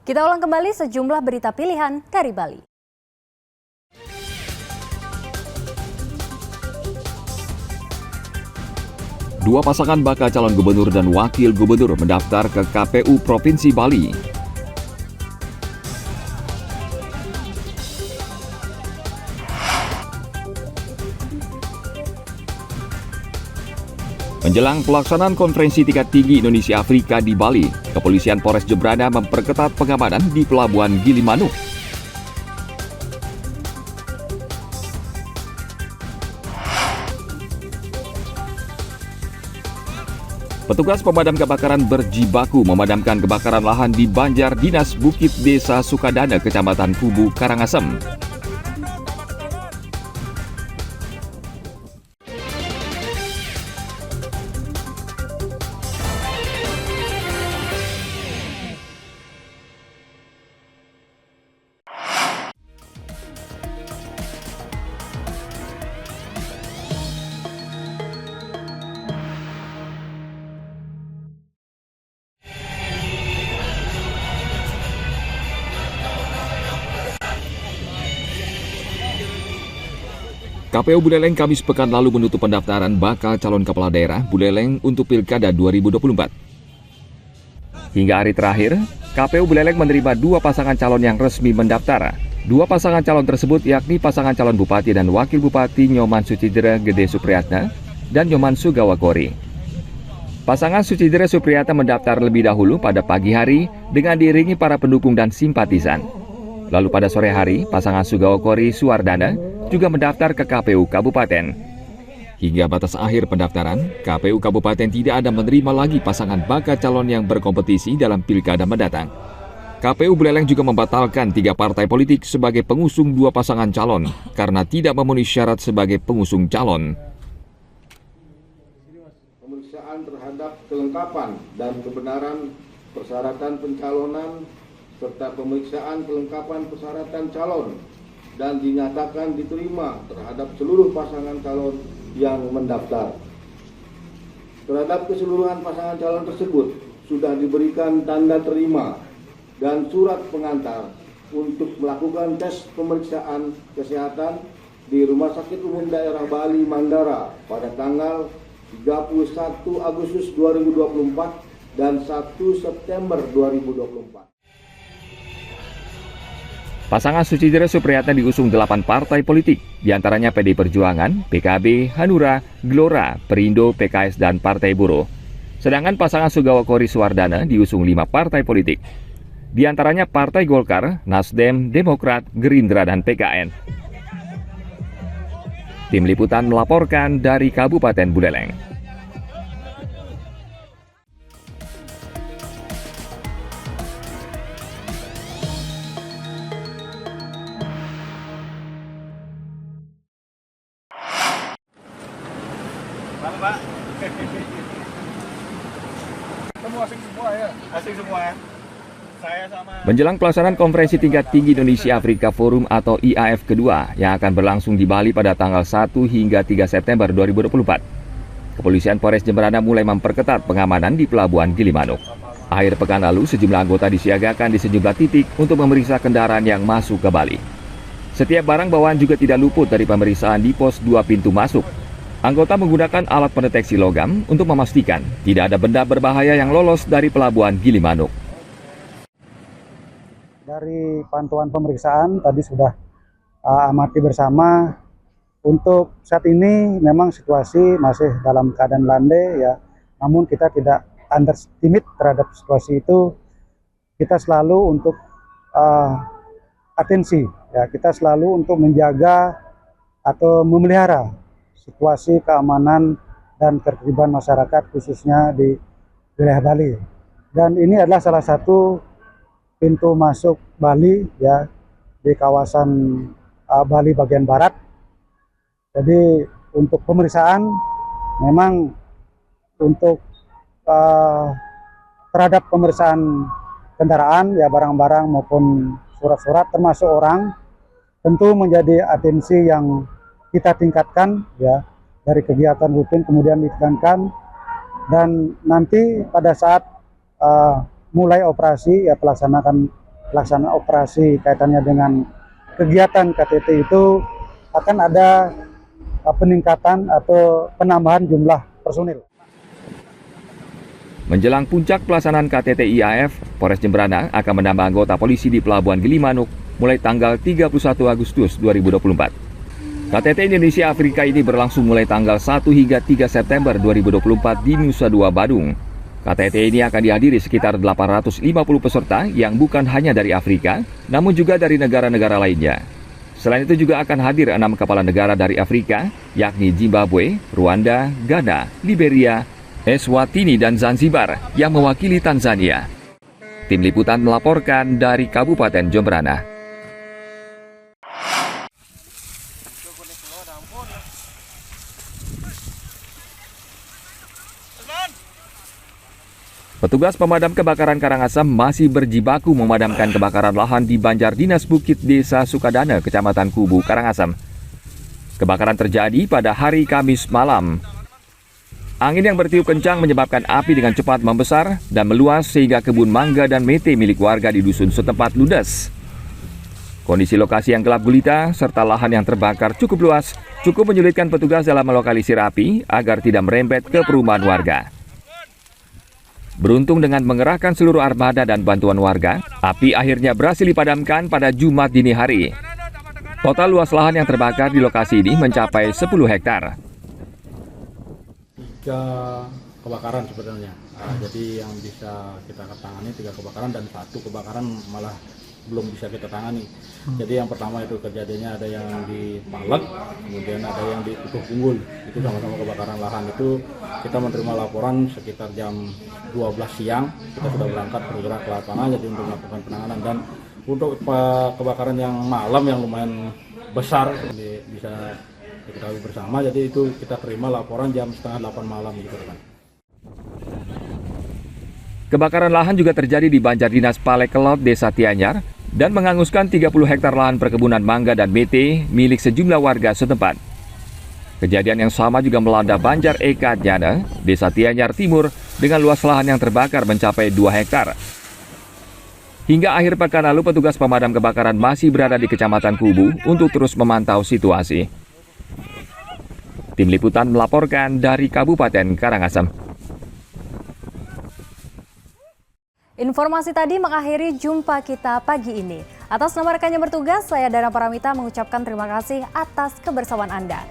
Kita ulang kembali sejumlah berita pilihan dari Bali. Dua pasangan bakal calon gubernur dan wakil gubernur mendaftar ke KPU Provinsi Bali. Menjelang pelaksanaan konferensi tingkat tinggi Indonesia Afrika di Bali, Kepolisian Polres Jembrana memperketat pengamanan di Pelabuhan Gilimanuk. Petugas pemadam kebakaran berjibaku memadamkan kebakaran lahan di Banjar Dinas Bukit Desa Sukadana, Kecamatan Kubu, Karangasem. KPU Buleleng Kamis pekan lalu menutup pendaftaran bakal calon kepala daerah Buleleng untuk Pilkada 2024. Hingga hari terakhir, KPU Buleleng menerima dua pasangan calon yang resmi mendaftar. Dua pasangan calon tersebut yakni pasangan calon Bupati dan Wakil Bupati Nyoman Sucidera Gede Supriyatna dan Nyoman Sugawakori. Pasangan Sucidera Supriyatna mendaftar lebih dahulu pada pagi hari dengan diiringi para pendukung dan simpatisan. Lalu pada sore hari, pasangan Sugawakori Suwardana juga mendaftar ke KPU Kabupaten. Hingga batas akhir pendaftaran, KPU Kabupaten tidak ada menerima lagi pasangan bakal calon yang berkompetisi dalam pilkada mendatang. KPU Buleleng juga membatalkan 3 partai politik sebagai pengusung 2 pasangan calon karena tidak memenuhi syarat sebagai pengusung calon. Pemeriksaan terhadap kelengkapan dan kebenaran persyaratan pencalonan serta pemeriksaan kelengkapan persyaratan calon dan dinyatakan diterima terhadap seluruh pasangan calon yang mendaftar. Terhadap keseluruhan pasangan calon tersebut sudah diberikan tanda terima dan surat pengantar untuk melakukan tes pemeriksaan kesehatan di Rumah Sakit Umum Daerah Bali Mandara pada tanggal 31 Agustus 2024 dan 1 September 2024. Pasangan Sucidera Supriyatna diusung 8 partai politik, diantaranya PD Perjuangan, PKB, Hanura, Gelora, Perindo, PKS, dan Partai Buruh. Sedangkan pasangan Sugawakori Suwardana diusung 5 partai politik, diantaranya Partai Golkar, Nasdem, Demokrat, Gerindra, dan PKN. Tim Liputan melaporkan dari Kabupaten Buleleng. Pak. Kamu asing semua ya? Asing semua ya? Saya sama... Menjelang pelaksanaan konferensi tingkat tinggi Indonesia Afrika Forum atau IAF kedua yang akan berlangsung di Bali pada tanggal 1 hingga 3 September 2024. Kepolisian Polres Jembrana mulai memperketat pengamanan di Pelabuhan Gilimanuk. Akhir pekan lalu, sejumlah anggota disiagakan di sejumlah titik untuk memeriksa kendaraan yang masuk ke Bali. Setiap barang bawaan juga tidak luput dari pemeriksaan di pos 2 pintu masuk. Anggota menggunakan alat pendeteksi logam untuk memastikan tidak ada benda berbahaya yang lolos dari Pelabuhan Gilimanuk. Dari pantauan pemeriksaan tadi sudah amati bersama. Untuk saat ini memang situasi masih dalam keadaan landai ya. Namun kita tidak underestimate terhadap situasi itu. Kita selalu untuk atensi ya, kita selalu untuk menjaga atau memelihara situasi keamanan dan ketertiban masyarakat khususnya di wilayah Bali. Dan ini adalah salah satu pintu masuk Bali ya di kawasan Bali bagian barat. Jadi untuk pemeriksaan memang untuk terhadap pemeriksaan kendaraan ya barang-barang maupun surat-surat termasuk orang tentu menjadi atensi yang kita tingkatkan ya dari kegiatan rutin kemudian ditingkatkan dan nanti pada saat mulai operasi ya pelaksanaan pelaksanaan operasi kaitannya dengan kegiatan KTT itu akan ada peningkatan atau penambahan jumlah personil. Menjelang puncak pelaksanaan KTT IAF, Polres Jemberana akan menambah anggota polisi di Pelabuhan Gilimanuk mulai tanggal 31 Agustus 2024. KTT Indonesia Afrika ini berlangsung mulai tanggal 1 hingga 3 September 2024 di Nusa Dua, Badung. KTT ini akan dihadiri sekitar 850 peserta yang bukan hanya dari Afrika, namun juga dari negara-negara lainnya. Selain itu juga akan hadir 6 kepala negara dari Afrika, yakni Zimbabwe, Rwanda, Ghana, Liberia, Eswatini, dan Zanzibar yang mewakili Tanzania. Tim Liputan melaporkan dari Kabupaten Jemberana. Petugas pemadam kebakaran Karangasem masih berjibaku memadamkan kebakaran lahan di Banjar Dinas Bukit Desa Sukadana, Kecamatan Kubu, Karangasem. Kebakaran terjadi pada hari Kamis malam. Angin yang bertiup kencang menyebabkan api dengan cepat membesar dan meluas sehingga kebun mangga dan mete milik warga di dusun setempat ludes. Kondisi lokasi yang gelap gulita serta lahan yang terbakar cukup luas cukup menyulitkan petugas dalam melokalisir api agar tidak merembet ke perumahan warga. Beruntung dengan mengerahkan seluruh armada dan bantuan warga, api akhirnya berhasil dipadamkan pada Jumat dini hari. Total luas lahan yang terbakar di lokasi ini mencapai 10 hektar. 3 kebakaran sebenarnya. Jadi yang bisa kita tangani 3 kebakaran dan 1 kebakaran malah belum bisa kita tangani. Jadi yang pertama itu kejadiannya ada yang di Palek, kemudian ada yang di Utuh Punggul. Itu sama-sama kebakaran lahan. Itu kita menerima laporan sekitar jam 12 siang. Kita sudah berangkat bergerak ke lapangan jadi untuk melakukan penanganan. Dan untuk kebakaran yang malam yang lumayan besar bisa diketahui bersama, jadi itu kita terima laporan jam setengah 8 malam gitu kan. Kebakaran lahan juga terjadi di Banjar Dinas Palekelot, Desa Tianyar, dan menghanguskan 30 hektar lahan perkebunan mangga dan mete milik sejumlah warga setempat. Kejadian yang sama juga melanda Banjar Eka Jana, Desa Tianyar Timur, dengan luas lahan yang terbakar mencapai 2 hektar. Hingga akhir pekan lalu, petugas pemadam kebakaran masih berada di Kecamatan Kubu untuk terus memantau situasi. Tim Liputan melaporkan dari Kabupaten Karangasem. Informasi tadi mengakhiri jumpa kita pagi ini. Atas nama rekan yang bertugas, saya Dana Paramita mengucapkan terima kasih atas kebersamaan Anda.